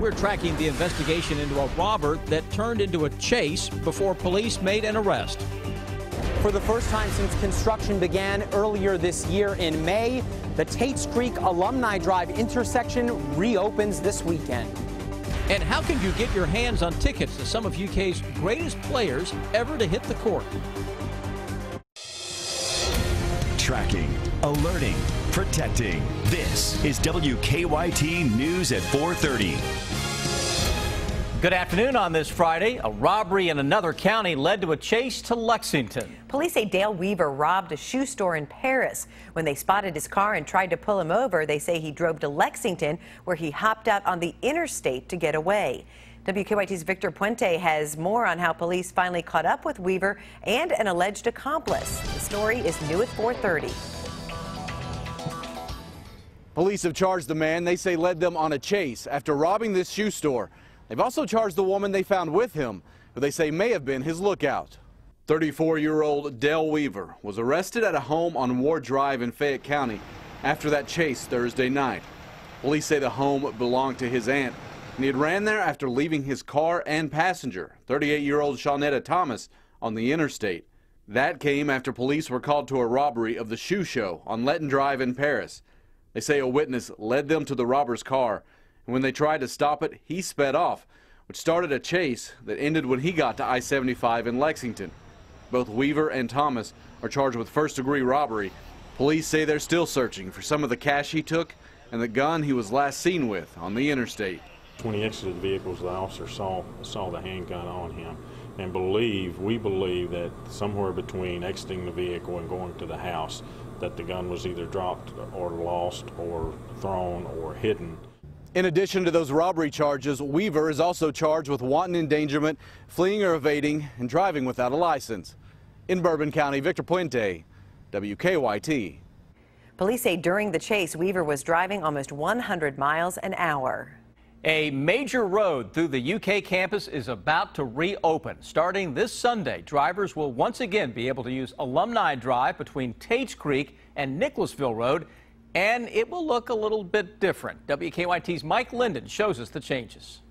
We're tracking the investigation into a robber that turned into a chase before police made an arrest. For the first time since construction began earlier this year in May, the Tates Creek Alumni Drive intersection reopens this weekend. And how can you get your hands on tickets to some of UK's greatest players ever to hit the court? Tracking, alerting, protecting. This is WKYT News at 4:30. Good afternoon on this Friday. A robbery in another county led to a chase to Lexington. Police say Dale Weaver robbed a shoe store in Paris. When they spotted his car and tried to pull him over, they say he drove to Lexington, where he hopped out on the interstate to get away. WKYT's Victor Puente has more on how police finally caught up with Weaver and an alleged accomplice. The story is new at 4:30. Police have charged the man they say led them on a chase after robbing this shoe store. They've also charged the woman they found with him, who they say may have been his lookout. 34-year-old Dale Weaver was arrested at a home on Ward Drive in Fayette County after that chase Thursday night. Police say the home belonged to his aunt, and he had ran there after leaving his car and passenger, 38-year-old Shawnetta Thomas, on the interstate. That came after police were called to a robbery of the shoe show on Letton Drive in Paris. They say a witness led them to the robber's car, and when they tried to stop it, he sped off, which started a chase that ended when he got to I-75 in Lexington. Both Weaver and Thomas are charged with first-degree robbery. Police say they're still searching for some of the cash he took and the gun he was last seen with on the interstate. When he exited the vehicle, the officer saw the handgun on him, and we believe that somewhere between exiting the vehicle and going to the house, that the gun was either dropped or lost or thrown or hidden. In addition to those robbery charges, Weaver is also charged with wanton endangerment, fleeing or evading, and driving without a license. In Bourbon County, Victor Puente, WKYT. Police say during the chase, Weaver was driving almost 100 miles an hour. A major road through the UK campus is about to reopen. Starting this Sunday, drivers will once again be able to use Alumni Drive between Tates Creek and Nicholasville Road, and it will look a little bit different. WKYT's Mike Linden shows us the changes.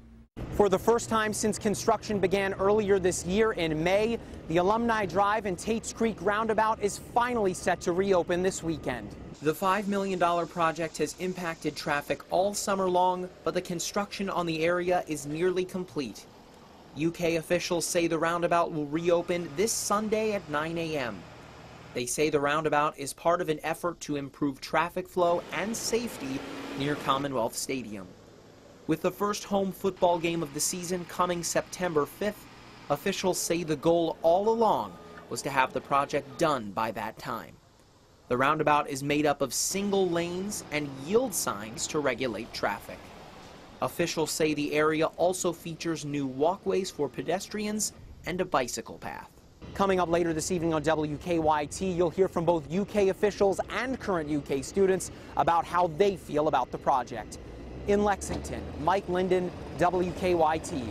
For the first time since construction began earlier this year in May, the Alumni Drive and Tates Creek roundabout is finally set to reopen this weekend. The $5 million project has impacted traffic all summer long, but the construction on the area is nearly complete. UK officials say the roundabout will reopen this Sunday at 9 a.m. They say the roundabout is part of an effort to improve traffic flow and safety near Commonwealth Stadium. With the first home football game of the season coming September 5th, officials say the goal all along was to have the project done by that time. The roundabout is made up of single lanes and yield signs to regulate traffic. Officials say the area also features new walkways for pedestrians and a bicycle path. Coming up later this evening on WKYT, you'll hear from both UK officials and current UK students about how they feel about the project. In Lexington, Mike Linden, WKYT.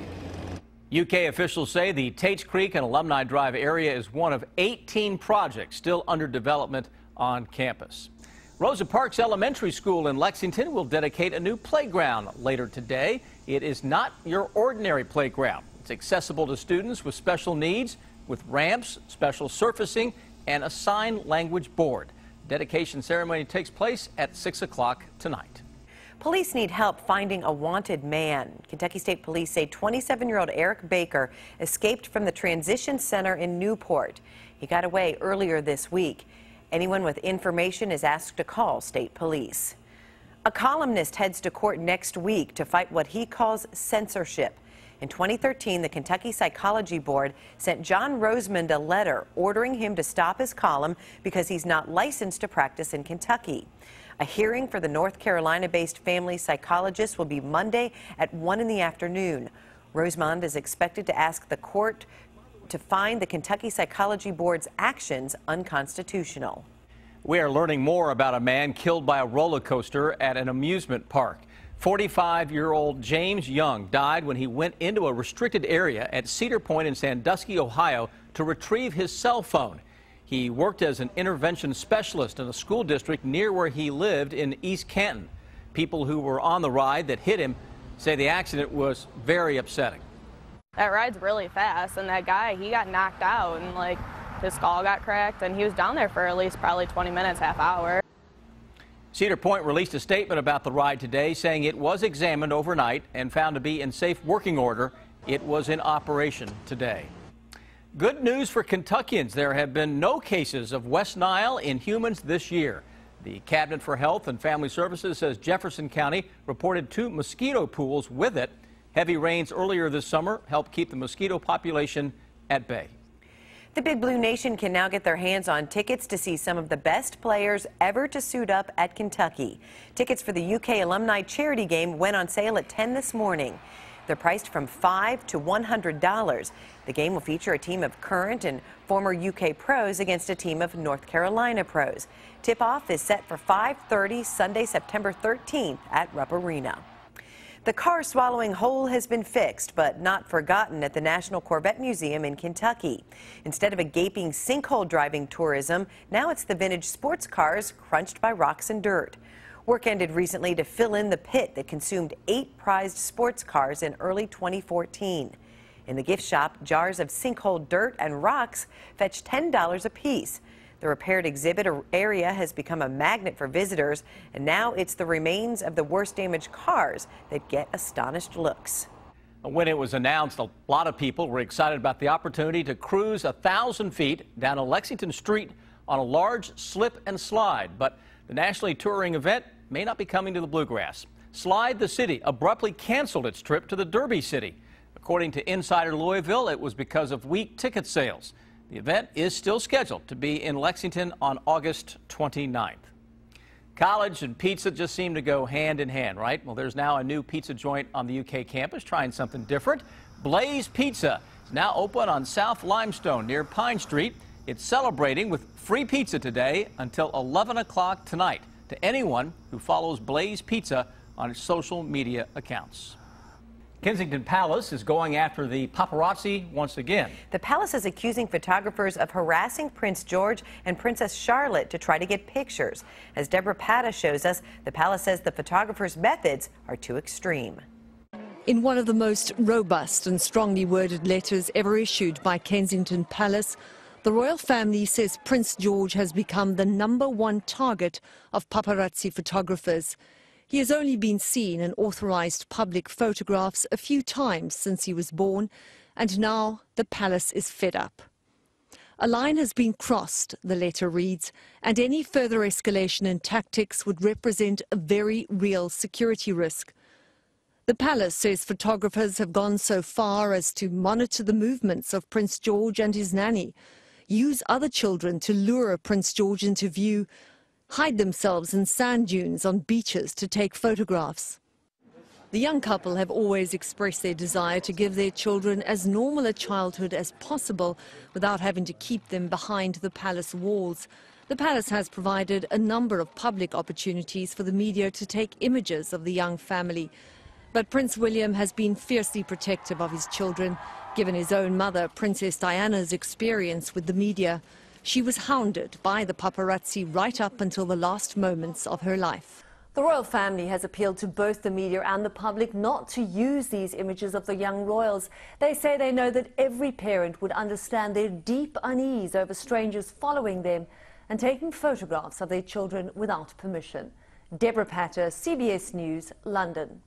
UK officials say the Tates Creek and Alumni Drive area is one of 18 projects still under development on campus. Rosa Parks Elementary School in Lexington will dedicate a new playground later today. It is not your ordinary playground. It's accessible to students with special needs, with ramps, special surfacing, and a sign language board. Dedication ceremony takes place at 6 o'clock tonight. Police need help finding a wanted man. Kentucky State Police say 27-year-old Eric Baker escaped from the Transition Center in Newport. He got away earlier this week. Anyone with information is asked to call State Police. A columnist heads to court next week to fight what he calls censorship. In 2013, the Kentucky Psychology Board sent John Rosemond a letter ordering him to stop his column because he's not licensed to practice in Kentucky. A hearing for the North Carolina-based family psychologist will be Monday at 1 in the afternoon. Rosemond is expected to ask the court to find the Kentucky Psychology Board's actions unconstitutional. We are learning more about a man killed by a roller coaster at an amusement park. 45-year-old James Young died when he went into a restricted area at Cedar Point in Sandusky, Ohio, to retrieve his cell phone. He worked as an intervention specialist in a school district near where he lived in East Canton. People who were on the ride that hit him say the accident was very upsetting. That ride's really fast, and that guy, he got knocked out, and like his skull got cracked, and he was down there for at least probably 20 minutes, half hour. Cedar Point released a statement about the ride today, saying it was examined overnight and found to be in safe working order. It was in operation today. Good news for Kentuckians. There have been no cases of West Nile in humans this year. The Cabinet for Health and Family Services says Jefferson County reported 2 mosquito pools with it. Heavy rains earlier this summer helped keep the mosquito population at bay. The Big Blue Nation can now get their hands on tickets to see some of the best players ever to suit up at Kentucky. Tickets for the UK Alumni charity game went on sale at 10 this morning. They're priced from $5 to $100. The game will feature a team of current and former UK pros against a team of North Carolina pros. Tip-off is set for 5:30 Sunday, September 13th at Rupp Arena. The car-swallowing hole has been fixed, but not forgotten at the National Corvette Museum in Kentucky. Instead of a gaping sinkhole driving tourism, now it's the vintage sports cars crunched by rocks and dirt. Work ended recently to fill in the pit that consumed 8 prized sports cars in early 2014. In the gift shop, jars of sinkhole dirt and rocks fetch $10 apiece. The repaired exhibit area has become a magnet for visitors, and now it's the remains of the worst damaged cars that get astonished looks. When it was announced, a lot of people were excited about the opportunity to cruise 1,000 feet down a Lexington street on a large slip and slide. But the nationally touring event may not be coming to the Bluegrass. Slide, the city, abruptly canceled its trip to the Derby City. According to Insider Louisville, it was because of weak ticket sales. The event is still scheduled to be in Lexington on August 29th. College and pizza just seem to go hand in hand, right? Well, there's now a new pizza joint on the UK campus trying something different. Blaze Pizza is now open on South Limestone near Pine Street. It's celebrating with free pizza today until 11 o'clock tonight to anyone who follows Blaze Pizza on its social media accounts. Kensington Palace is going after the paparazzi once again. The palace is accusing photographers of harassing Prince George and Princess Charlotte to try to get pictures. As Deborah Pata shows us, the palace says the photographers' methods are too extreme. In one of the most robust and strongly worded letters ever issued by Kensington Palace, the royal family says Prince George has become the #1 target of paparazzi photographers. He has only been seen in authorized public photographs a few times since he was born, and now the palace is fed up. A line has been crossed, the letter reads, and any further escalation in tactics would represent a very real security risk. The palace says photographers have gone so far as to monitor the movements of Prince George and his nanny, use other children to lure Prince George into view, hide themselves in sand dunes on beaches to take photographs. The young couple have always expressed their desire to give their children as normal a childhood as possible without having to keep them behind the palace walls. The palace has provided a number of public opportunities for the media to take images of the young family. But Prince William has been fiercely protective of his children, given his own mother, Princess Diana's experience with the media. She was hounded by the paparazzi right up until the last moments of her life. The royal family has appealed to both the media and the public not to use these images of the young royals. They say they know that every parent would understand their deep unease over strangers following them and taking photographs of their children without permission. Deborah Patter, CBS News, London.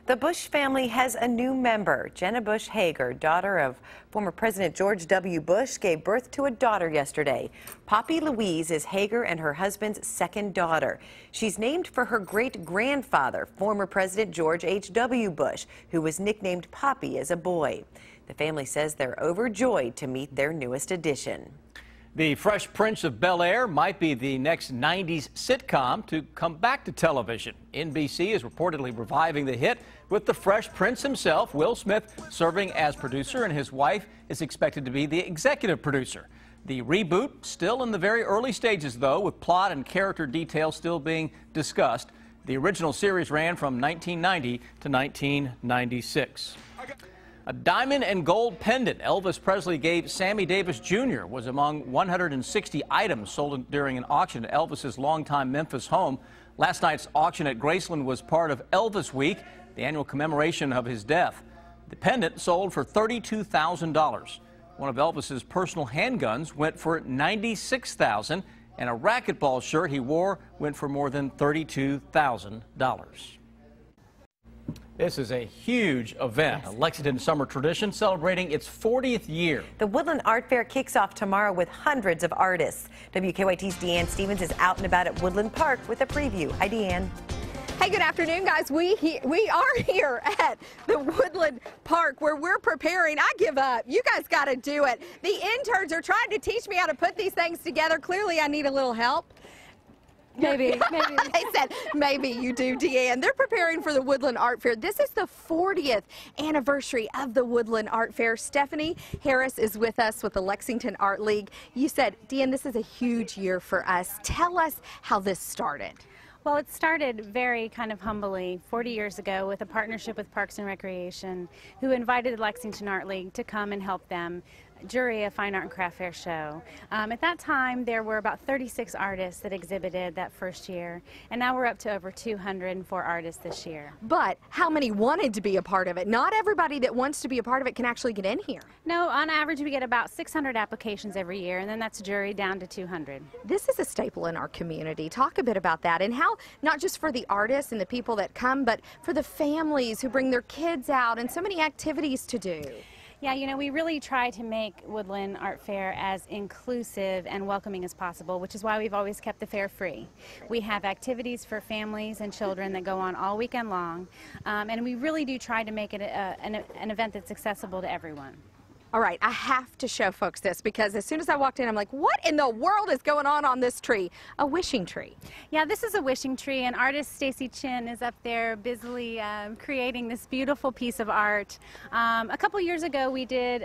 The Bush family has a new member. Jenna Bush Hager, daughter of former President George W. Bush, gave birth to a daughter yesterday. Poppy Louise is Hager and her husband's second daughter. She's named for her great-grandfather, former President George H.W. Bush, who was nicknamed Poppy as a boy. The family says they're overjoyed to meet their newest addition. The Fresh Prince of BelAir might be the next 90s sitcom to come back to television. NBC is reportedly reviving the hit with the Fresh Prince himself, Will Smith, serving as producer, and his wife is expected to be the executive producer. The reboot still in the very early stages, though, with plot and character details still being discussed. The original series ran from 1990 to 1996. A diamond and gold pendant Elvis Presley gave Sammy Davis Jr. was among 160 items sold during an auction at Elvis's longtime Memphis home. Last night's auction at Graceland was part of Elvis Week. the annual commemoration of his death. The pendant sold for $32,000. One of Elvis's personal handguns went for $96,000, and a racquetball shirt he wore went for more than $32,000. This is a huge event, a Lexington summer tradition celebrating its 40th year. The Woodland Art Fair kicks off tomorrow with hundreds of artists. WKYT's Deanne Stevens is out and about at Woodland Park with a preview. Hi, Deanne. Hey, good afternoon, guys. We are here at the Woodland Park where we're preparing. I give up. You guys got to do it. The interns are trying to teach me how to put these things together. Clearly, I need a little help. Maybe. They said, maybe you do, Deanne. They're preparing for the Woodland Art Fair. This is the 40th anniversary of the Woodland Art Fair. Stephanie Harris is with us with the Lexington Art League. You said, Deanne, this is a huge year for us. Tell us how this started. Well, it started very kind of humbly 40 years ago with a partnership with Parks and Recreation, who invited the Lexington Art League to come and help them jury a fine art and craft fair show. At that time, there were about 36 artists that exhibited that first year, and now we're up to over 204 artists this year. But how many wanted to be a part of it? Not everybody that wants to be a part of it can actually get in here. No, on average, we get about 600 applications every year, and then that's juried down to 200. This is a staple in our community. Talk a bit about that and how, not just for the artists and the people that come, but for the families who bring their kids out and so many activities to do. Yeah, you know, we really try to make Woodland Art Fair as inclusive and welcoming as possible, which is why we've always kept the fair free. We have activities for families and children that go on all weekend long, and we really do try to make it an event that's accessible to everyone. All right, I have to show folks this because as soon as I walked in, I'm like, what in the world is going on this tree? A wishing tree. Yeah, this is a wishing tree, and artist Stacy Chin is up there busily creating this beautiful piece of art. A couple years ago, we did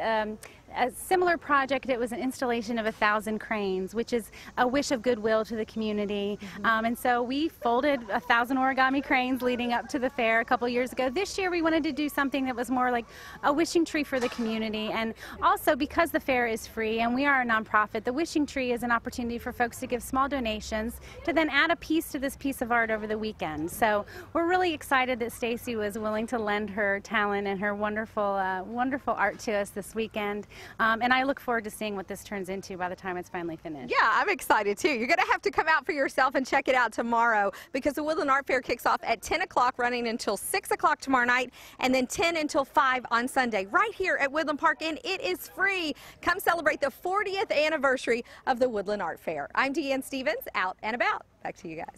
a similar project. It was an installation of 1,000 cranes, which is a wish of goodwill to the community. And so we folded 1,000 origami cranes leading up to the fair a couple years ago. This year we wanted to do something that was more like a wishing tree for the community. And also, because the fair is free and we are a nonprofit, the wishing tree is an opportunity for folks to give small donations to then add a piece to this piece of art over the weekend. So we're really excited that Stacy was willing to lend her talent and her wonderful, wonderful art to us this weekend. And I look forward to seeing what this turns into by the time it's finally finished. Yeah, I'm excited too. You're going to have to come out for yourself and check it out tomorrow because the Woodland Art Fair kicks off at 10 o'clock, running until 6 o'clock tomorrow night, and then 10 until 5 on Sunday, right here at Woodland Park, and it is free. Come celebrate the 40th anniversary of the Woodland Art Fair. I'm Deanne Stevens, out and about. Back to you guys.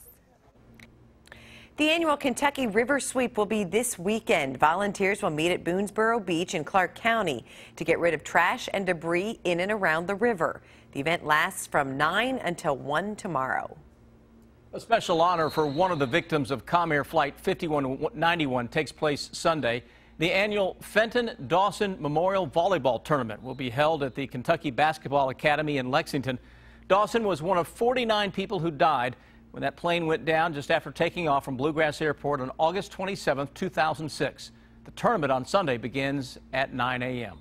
The annual Kentucky River Sweep will be this weekend. Volunteers will meet at Boonesboro Beach in Clark County to get rid of trash and debris in and around the river. The event lasts from 9 until 1 tomorrow. A special honor for one of the victims of Comair Flight 5191 takes place Sunday. The annual Fenton Dawson Memorial Volleyball Tournament will be held at the Kentucky Basketball Academy in Lexington. Dawson was one of 49 people who died when that plane went down just after taking off from Bluegrass Airport on August 27, 2006. The tournament on Sunday begins at 9 a.m.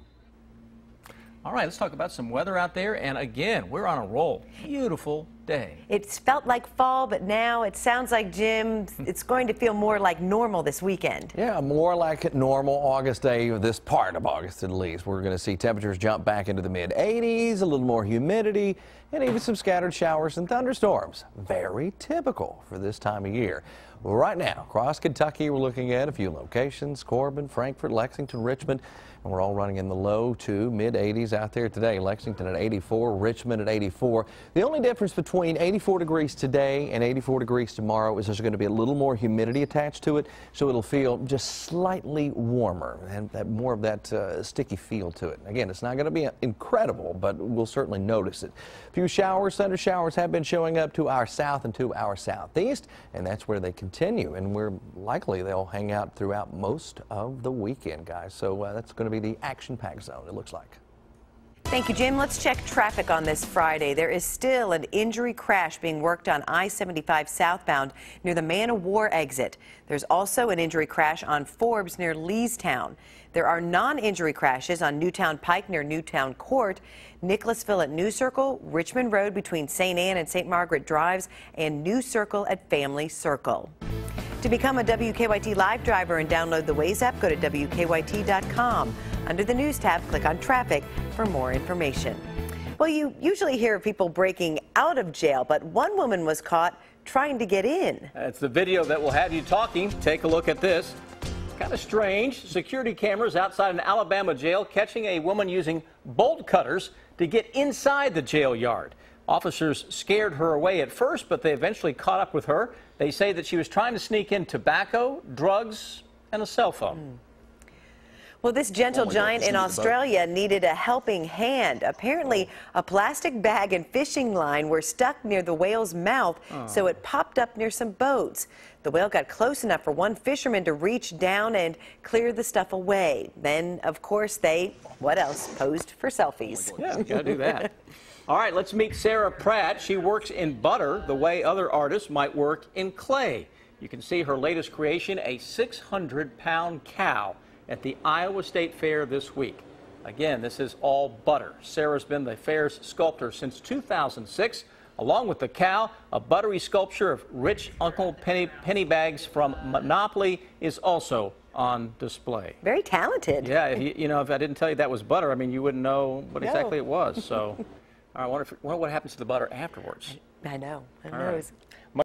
All right, let's talk about some weather out there. And again, we're on a roll. Beautiful day. It's felt like fall, but now it sounds like, Jim, it's going to feel more like normal this weekend. Yeah, more like normal August day, this part of August at least. We're going to see temperatures jump back into the mid-80s, a little more humidity, and even some scattered showers and thunderstorms. Very typical for this time of year. Well, right now, across Kentucky, we're looking at a few locations: Corbin, Frankfort, Lexington, Richmond, and we're all running in the low to mid-80s out there today. Lexington at 84, Richmond at 84. The only difference between 84 degrees today and 84 degrees tomorrow is there's going to be a little more humidity attached to it, so it'll feel just slightly warmer and more of that sticky feel to it. Again, it's not going to be incredible, but we'll certainly notice it. A few showers, thunder showers have been showing up to our south and to our southeast, and that's where they continue, and we're likely they'll hang out throughout most of the weekend, guys. So that's going to be the action-packed zone, it looks like. Thank you, Jim. Let's check traffic on this Friday. There is still an injury crash being worked on I-75 southbound near the Man of War exit. There's also an injury crash on Forbes near Leestown. There are non-injury crashes on Newtown Pike near Newtown Court, Nicholasville at New Circle, Richmond Road between St. Anne and St. Margaret Drives, and New Circle at Family Circle. To become a WKYT Live driver and download the Waze app, go to WKYT.com. Under the News tab, click on Traffic for more information. Well, you usually hear of people breaking out of jail, but one woman was caught trying to get in. It's the video that will have you talking. Take a look at this. Kind of strange. Security cameras outside an Alabama jail catching a woman using bolt cutters to get inside the jail yard. Officers scared her away at first, but they eventually caught up with her. They say that she was trying to sneak in tobacco, drugs, and a cell phone. Well, this gentle giant in Australia needed a helping hand. Apparently, a plastic bag and fishing line were stuck near the whale's mouth, so it popped up near some boats. The whale got close enough for one fisherman to reach down and clear the stuff away. Then, of course, they, what else, posed for selfies. Yeah, you gotta do that. All right, let's meet Sarah Pratt. She works in butter the way other artists might work in clay. You can see her latest creation, a 600-pound cow, at the Iowa State Fair this week. Again, this is all butter. Sarah's been the fair's sculptor since 2006. Along with the cow, a buttery sculpture of rich Uncle Penny bags from Monopoly is also on display. Very talented. Yeah, if I didn't tell you that was butter, I mean, you wouldn't know what exactly it was. So, I wonder what happens to the butter afterwards. I know. Who All knows? Right.